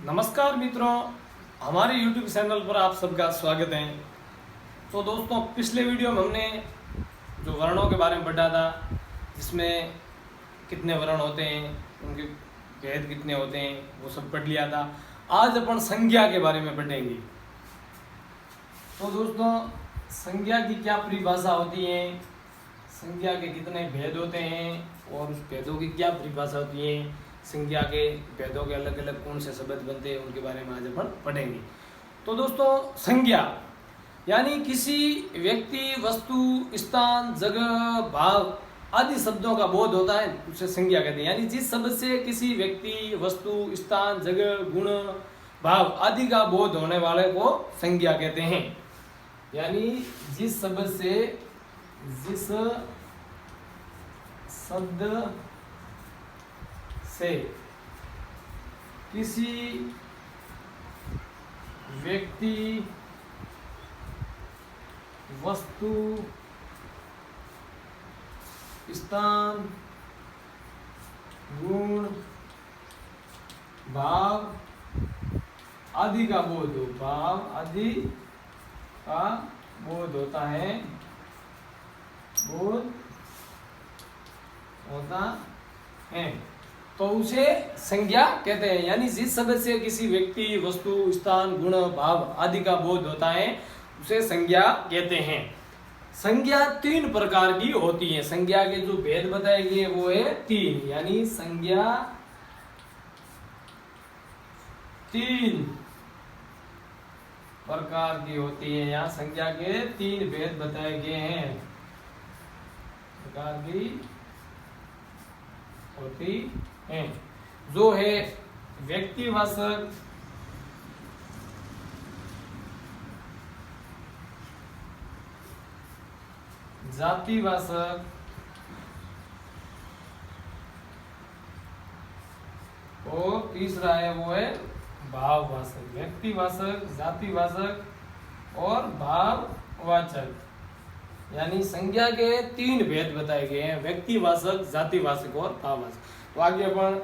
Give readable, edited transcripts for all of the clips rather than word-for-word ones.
नमस्कार मित्रों, हमारे YouTube चैनल पर आप सबका स्वागत है। तो दोस्तों, पिछले वीडियो में हमने जो वर्णों के बारे में पढ़ा था, जिसमें कितने वर्ण होते हैं, उनके भेद कितने होते हैं, वो सब पढ़ लिया था। आज अपन संज्ञा के बारे में पढ़ेंगे। तो दोस्तों, संज्ञा की क्या परिभाषा होती है, संज्ञा के कितने भेद होते हैं और उस भेदों की क्या परिभाषा होती है, संज्ञा के भेदों के अलग अलग कौन से शब्द बनते हैं, उनके बारे में आज अपन पढ़ेंगे। तो दोस्तों, संज्ञा यानी किसी व्यक्ति, वस्तु, स्थान, जगह, भाव आदि शब्दों का बोध होता है, उसे संज्ञा कहते हैं। यानी जिस शब्द से किसी व्यक्ति, वस्तु, स्थान, जगह, गुण, भाव आदि का बोध होने वाले को संज्ञा कहते हैं। यानी जिस शब्द से, जिस शब्द से किसी व्यक्ति, वस्तु, स्थान, गुण, भाव आदि का बोध हो, भाव आदि का बोध होता है, बोध होता है, तो उसे संज्ञा कहते हैं। यानी जिस शब्द से किसी व्यक्ति, वस्तु, स्थान, गुण, भाव आदि का बोध होता है, उसे संज्ञा कहते हैं। संज्ञा तीन प्रकार की होती है। संज्ञा के जो भेद बताए गए वो है तीन। यानी संज्ञा तीन प्रकार की होती है। यहाँ संज्ञा के तीन भेद बताए गए हैं, प्रकार की होती है। जो है व्यक्तिवाचक, जातिवाचक और तीसरा है वो है भाववाचक। व्यक्तिवाचक, जातिवाचक और भाववाचक। यानी संज्ञा के तीन भेद बताए गए हैं, व्यक्तिवाचक, जातिवाचक और भाववाचक। तो आगे अपन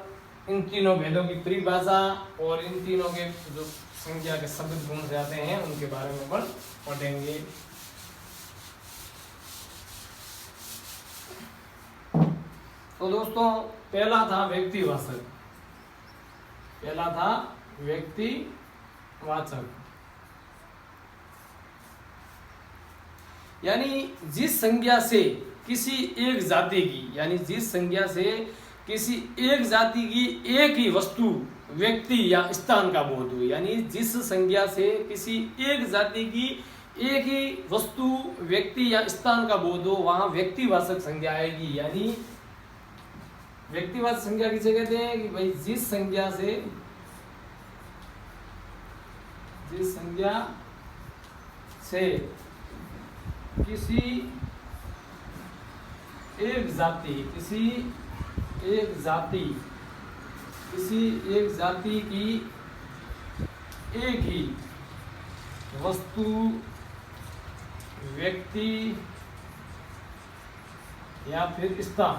इन तीनों भेदों की परिभाषा और इन तीनों के जो संज्ञा के शब्द कौन से आते हैं, उनके बारे में अपन पढ़ेंगे। तो दोस्तों, पहला था व्यक्तिवाचक। पहला था व्यक्तिवाचक, यानी जिस संज्ञा से किसी एक जाति की, यानी जिस संज्ञा से किसी एक जाति की एक ही वस्तु, व्यक्ति या स्थान का बोध हो। यानी जिस संज्ञा से किसी एक जाति की एक ही वस्तु, व्यक्ति या स्थान का बोध हो, वहां व्यक्तिवाचक संज्ञा आएगी। यानी व्यक्तिवाचक संज्ञा किसे कहते हैं कि भाई जिस संज्ञा से, जिस संज्ञा से किसी एक जाति, किसी एक जाति, किसी एक जाति की एक ही वस्तु, व्यक्ति या फिर स्थान,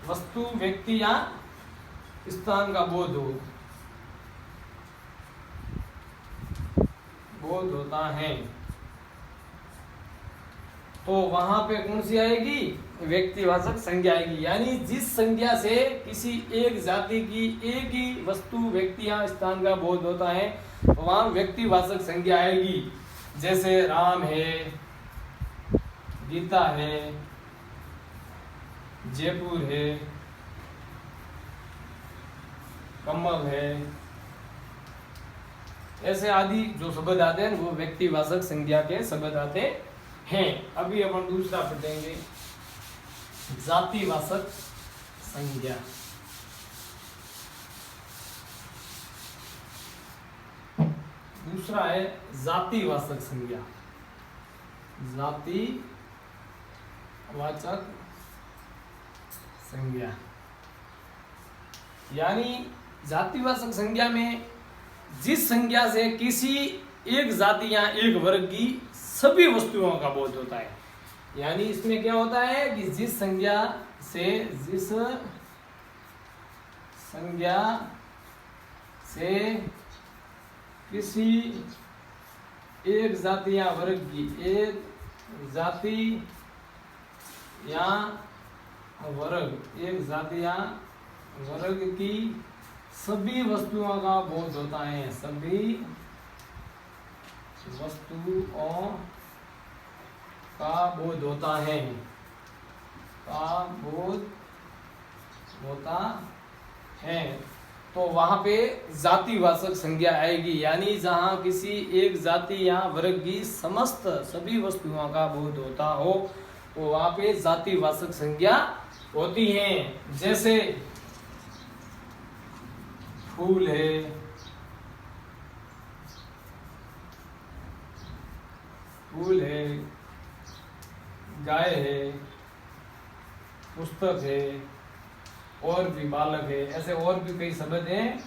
वस्तु, व्यक्ति या स्थान का बोध हो, बोध होता है, तो वहां पे कौन सी आएगी? व्यक्तिवाचक संज्ञा आएगी। यानी जिस संज्ञा से किसी एक जाति की एक ही वस्तु, व्यक्ति या स्थान का बोध होता है, तो वहां व्यक्तिवाचक संज्ञा आएगी। जैसे राम है, गीता है, जयपुर है, कमल है, ऐसे आदि जो शब्द आते हैं वो व्यक्तिवाचक संज्ञा के शब्द आते हैं। अभी अपन दूसरा पढ़ेंगे, जातिवाचक संज्ञा। दूसरा है जातिवाचक संज्ञा। जातिवाचक संज्ञा यानी जातिवाचक संज्ञा में जिस संज्ञा से किसी एक जाति या एक वर्ग की सभी वस्तुओं का बोध होता है। यानी इसमें क्या होता है कि जिस संज्ञा से, जिस संज्ञा से किसी एक जाति या वर्ग की, एक जाति या वर्ग, एक जाति या वर्ग की सभी वस्तुओं का बोध होता है, सभी वस्तुओं का बोध होता है, का बोध होता है। तो वहां पे जातिवाचक संज्ञा आएगी, यानी जहां किसी एक जाति या वर्ग की समस्त सभी वस्तुओं का बोध होता हो तो वहां पे जातिवाचक संज्ञा होती हैं। जैसे फूल है, फूल है, गाय है, पुस्तक है, और भी बालक है, ऐसे और भी कई शब्द हैं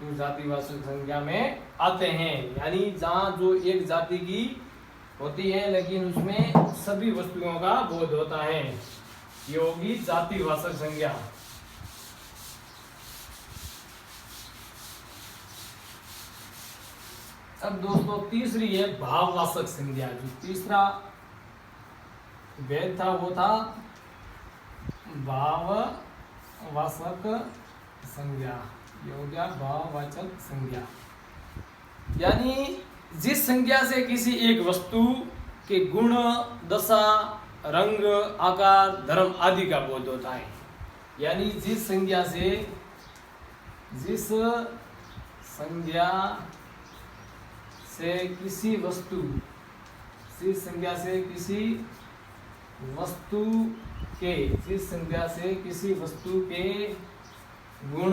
जो जातिवाचक संज्ञा में आते हैं। यानी जहां जो एक जाति की होती है लेकिन उसमें सभी वस्तुओं का बोध होता है, ये होगी जातिवाचक संज्ञा। अब दोस्तों तीसरी है भाववाचक संज्ञा। जो तीसरा भेद था वो था भाववाचक संज्ञा। ये हो गया भाववाचक संज्ञा, यानी जिस संज्ञा से किसी एक वस्तु के गुण, दशा, रंग, आकार, धर्म आदि का बोध होता है। यानी जिस संज्ञा से किसी वस्तु, जिस संज्ञा से किसी वस्तु के, जिस संज्ञा से किसी वस्तु के गुण,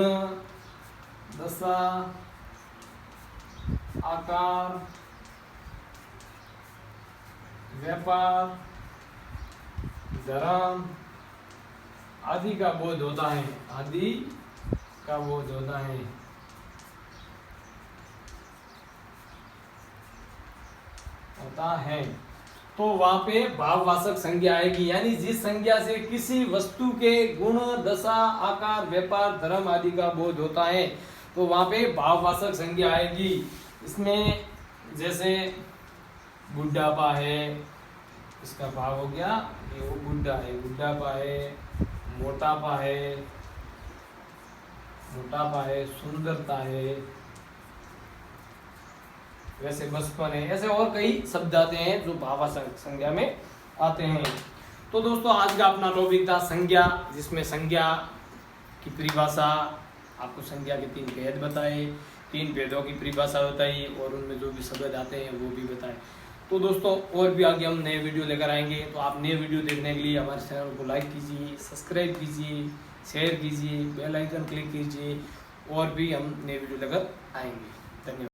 दशा, आकार, व्यापार, धर्म आदि का बोध होता है, आदि का बोध होता है। तो वहां पे भाववाचक संज्ञा आएगी, यानी जिस संज्ञा से किसी वस्तु के गुण, दशा, आकार, व्यापार, धर्म आदि का बोध होता है तो वहां पे भाववाचक संज्ञा आएगी। इसमें जैसे बुढ़ापा है, इसका भाव हो गया ये वो बुढ़ा है, बुढ़ापा है, मोटापा है, मोटापा है, सुंदरता है, वैसे बचपन है, ऐसे और कई शब्द आते हैं जो भाववाचक संज्ञा में आते हैं। तो दोस्तों आज का अपना टॉपिक था संज्ञा, जिसमें संज्ञा की परिभाषा, आपको संज्ञा के 3 भेद बताए, 3 भेदों की परिभाषा बताई और उनमें जो भी शब्द आते हैं वो भी बताए। तो दोस्तों और भी आगे हम नए वीडियो लेकर आएंगे, तो आप नए वीडियो देखने के लिए हमारे चैनल को लाइक कीजिए, सब्सक्राइब कीजिए, शेयर कीजिए, बेल आइकन क्लिक कीजिए, और भी हम नए वीडियो लेकर आएंगे। धन्यवाद।